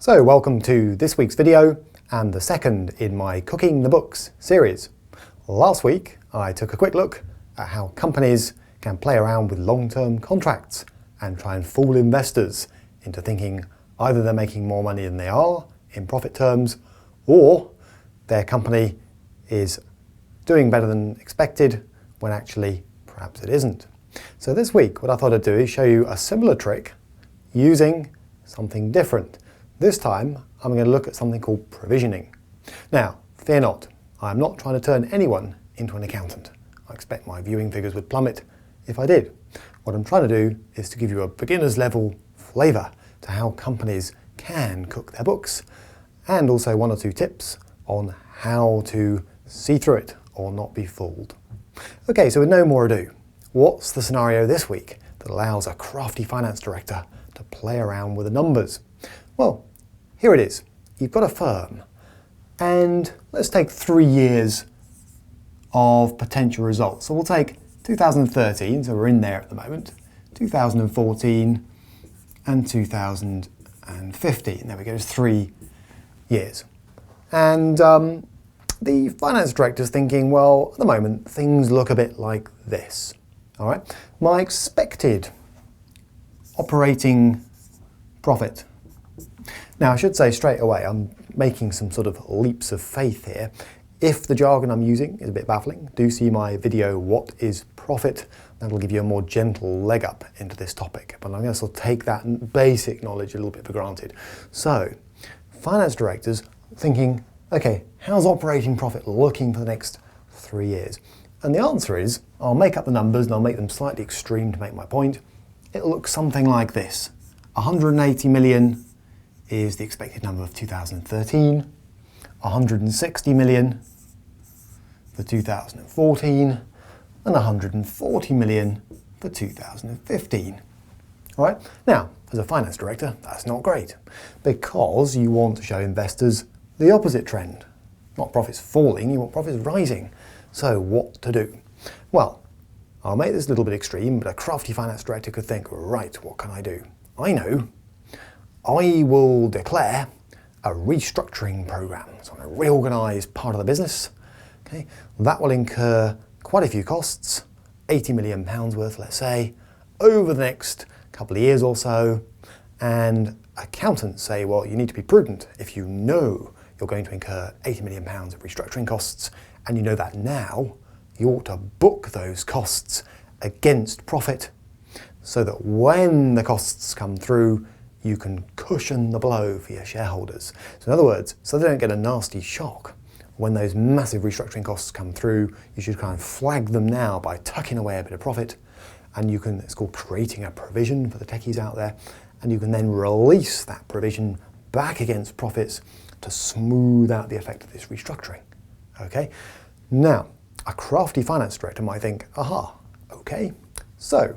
So welcome to this week's video and the second in my Cooking the Books series. Last week I took a quick look at how companies can play around with long-term contracts and try and fool investors into thinking either they're making more money than they are in profit terms, or their company is doing better than expected when actually perhaps it isn't. So this week what I thought I'd do is show you a similar trick using something different. This time I'm going to look at something called provisioning. Now, fear not, I'm not trying to turn anyone into an accountant. I expect my viewing figures would plummet if I did. What I'm trying to do is to give you a beginner's level flavour to how companies can cook their books, and also one or two tips on how to see through it or not be fooled. Okay, so with no more ado, what's the scenario this week that allows a crafty finance director to play around with the numbers? Well, here it is. You've got a firm, and let's take 3 years of potential results. So we'll take 2013, so we're in there at the moment, 2014 and 2015. There we go, it's 3 years. And the finance director's thinking, well, at the moment, things look a bit like this. All right, my expected operating profit. Now, I should say straight away, I'm making some sort of leaps of faith here. If the jargon I'm using is a bit baffling, do see my video, What is Profit? That'll give you a more gentle leg up into this topic. But I'm going to sort of take that basic knowledge a little bit for granted. So, finance directors thinking, okay, how's operating profit looking for the next 3 years? And the answer is, I'll make up the numbers and I'll make them slightly extreme to make my point. It'll look something like this. 180 million is the expected number of 2013, 160 million for 2014, and 140 million for 2015. All right, now, as a finance director, that's not great, because you want to show investors the opposite trend. Not profits falling, you want profits rising. So what to do? Well, I'll make this a little bit extreme, but a crafty finance director could think, right, what can I do? I know. I will declare a restructuring program. So I'm going to reorganise part of the business. Okay, that will incur quite a few costs, £80 million worth, let's say, over the next couple of years or so. And accountants say, well, you need to be prudent. If you know you're going to incur £80 million of restructuring costs, and you know that now, you ought to book those costs against profit, so that when the costs come through, you can cushion the blow for your shareholders. So in other words, so they don't get a nasty shock when those massive restructuring costs come through, you should kind of flag them now by tucking away a bit of profit, and you can, it's called creating a provision for the techies out there, and you can then release that provision back against profits to smooth out the effect of this restructuring. Okay? Now, a crafty finance director might think, aha, okay, so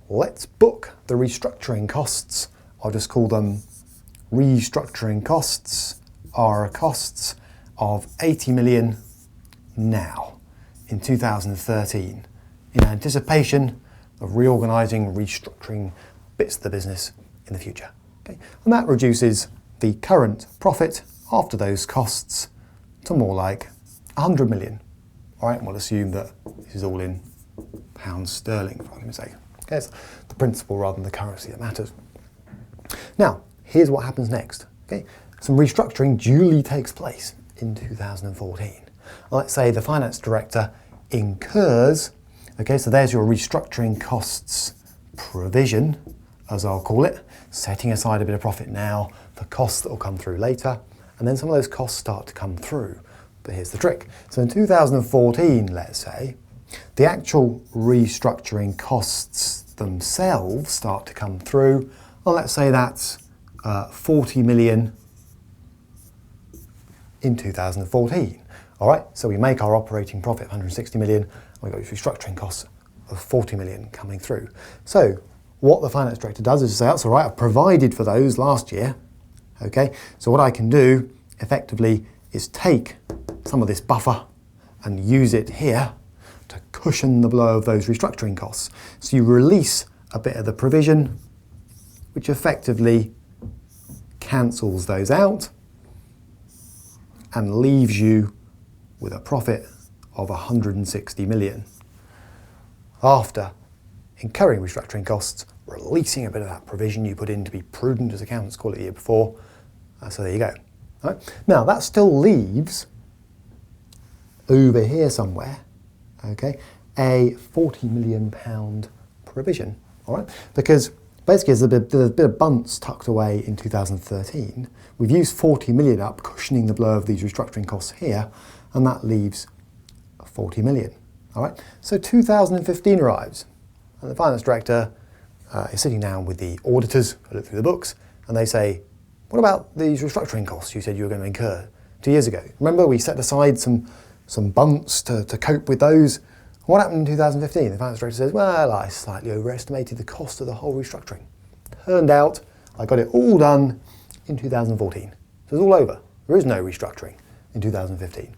let's book the restructuring costs. I'll just call them restructuring costs, are costs of 80 million now in 2013 in anticipation of reorganising, restructuring bits of the business in the future. Okay? And that reduces the current profit after those costs to more like 100 million. All right, and we'll assume that this is all in pounds sterling, for argument's sake. Okay, it's the principle rather than the currency that matters. Now, here's what happens next. Okay, some restructuring duly takes place in 2014. Let's say the finance director incurs, okay, so there's your restructuring costs provision, as I'll call it, setting aside a bit of profit now for costs that will come through later, and then some of those costs start to come through. But here's the trick. So in 2014, let's say, the actual restructuring costs themselves start to come through. Well, let's say that's 40 million in 2014. All right, so we make our operating profit of 160 million, and we've got these restructuring costs of 40 million coming through. So what the finance director does is say, that's all right, I've provided for those last year. Okay, so what I can do effectively is take some of this buffer and use it here to cushion the blow of those restructuring costs. So you release a bit of the provision, which effectively cancels those out and leaves you with a profit of 160 million after incurring restructuring costs, releasing a bit of that provision you put in to be prudent, as accountants call it, the year before. So there you go. All right. Now that still leaves over here somewhere, okay, a £40 million provision, all right? Because basically there's a bit of bunts tucked away in 2013. We've used 40 million up, cushioning the blow of these restructuring costs here, and that leaves 40 million, all right? So 2015 arrives, and the finance director is sitting down with the auditors who look through the books, and they say, what about these restructuring costs you said you were going to incur 2 years ago? Remember we set aside some bunts to cope with those? What happened in 2015? The finance director says, well, I slightly overestimated the cost of the whole restructuring. Turned out I got it all done in 2014. So it's all over. There is no restructuring in 2015.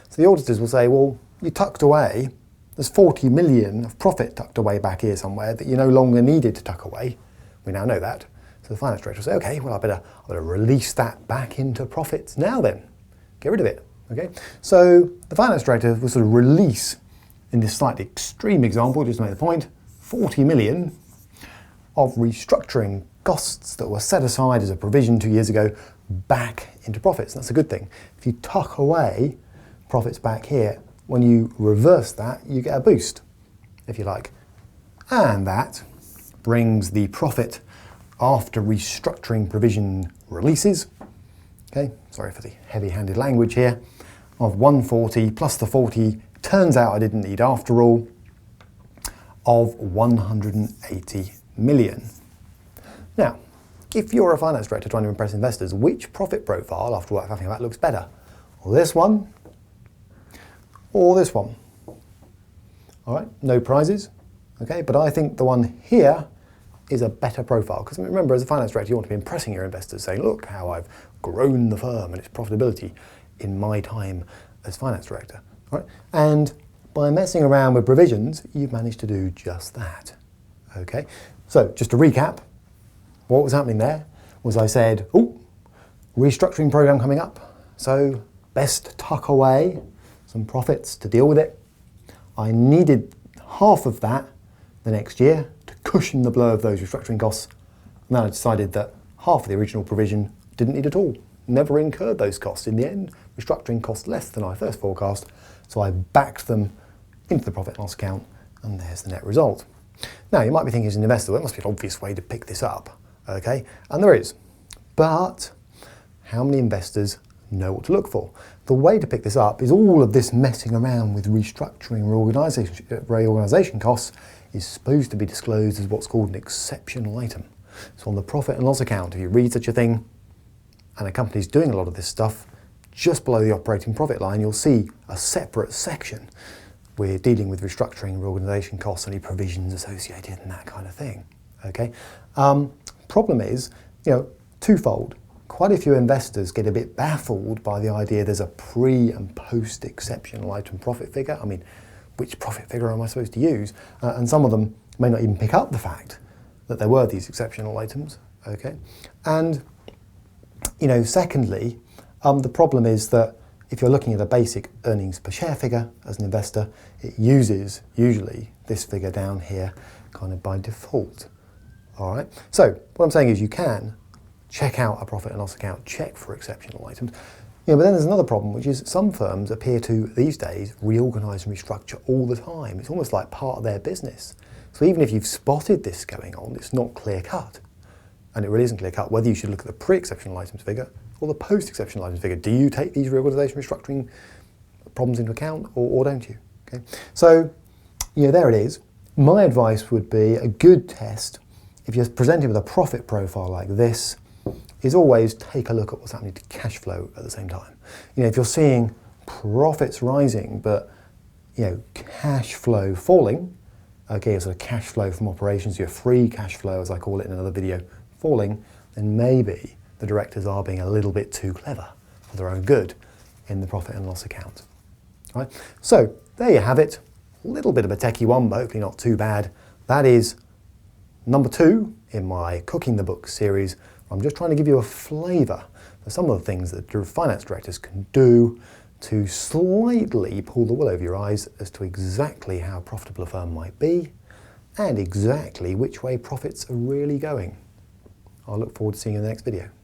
So the auditors will say, well, you tucked away, there's 40 million of profit tucked away back here somewhere that you no longer needed to tuck away. We now know that. So the finance director will say, okay, well, I better release that back into profits now then. Get rid of it, okay? So the finance director will sort of release, in this slightly extreme example, just to make the point, 40 million of restructuring costs that were set aside as a provision 2 years ago back into profits. And that's a good thing. If you tuck away profits back here, when you reverse that, you get a boost, if you like. And that brings the profit after restructuring provision releases, okay, sorry for the heavy-handed language here, of 140 plus the 40, turns out I didn't need after all, of 180 million. Now, if you're a finance director trying to impress investors, which profit profile, after what I'm talking about, looks better? Well, this one or this one? All right, no prizes, okay, but I think the one here is a better profile. Because remember, as a finance director, you want to be impressing your investors, saying, look how I've grown the firm and its profitability in my time as finance director. All right? And by messing around with provisions, you've managed to do just that. Okay? So just to recap, what was happening there was I said, oh, restructuring program coming up, so best tuck away some profits to deal with it. I needed half of that the next year to cushion the blow of those restructuring costs. And then I decided that half of the original provision didn't need at all. Never incurred those costs. In the end, restructuring cost less than I first forecast, so I backed them into the profit and loss account, and there's the net result. Now, you might be thinking as an investor, well, there must be an obvious way to pick this up, okay? And there is. But how many investors know what to look for? The way to pick this up is all of this messing around with restructuring, reorganisation costs is supposed to be disclosed as what's called an exceptional item. So on the profit and loss account, if you read such a thing, and a company's doing a lot of this stuff, just below the operating profit line, you'll see a separate section. We're dealing with restructuring, reorganisation costs, any provisions associated and that kind of thing, okay? Problem is, twofold. Quite a few investors get a bit baffled by the idea there's a pre and post exceptional item profit figure. I mean, which profit figure am I supposed to use? And some of them may not even pick up the fact that there were these exceptional items, okay? And, secondly, the problem is that if you're looking at a basic earnings per share figure as an investor, it uses usually this figure down here kind of by default, all right? So what I'm saying is you can check out a profit and loss account, check for exceptional items. But then there's another problem, which is some firms appear to, these days, reorganise and restructure all the time. It's almost like part of their business. So even if you've spotted this going on, it's not clear-cut. And it really isn't clear-cut whether you should look at the pre-exceptional items figure or the post-exceptional items figure. Do you take these reorganisation restructuring problems into account or don't you? Okay. So, there it is. My advice would be a good test, if you're presented with a profit profile like this, is always take a look at what's happening to cash flow at the same time. If you're seeing profits rising, but cash flow falling, okay, sort of cash flow from operations, your free cash flow, as I call it in another video, falling, then maybe the directors are being a little bit too clever for their own good in the profit and loss account. All right? So there you have it. A little bit of a techie one, but hopefully not too bad. That is number 2 in my Cooking the Books series, I'm just trying to give you a flavour for some of the things that finance directors can do to slightly pull the wool over your eyes as to exactly how profitable a firm might be and exactly which way profits are really going. I'll look forward to seeing you in the next video.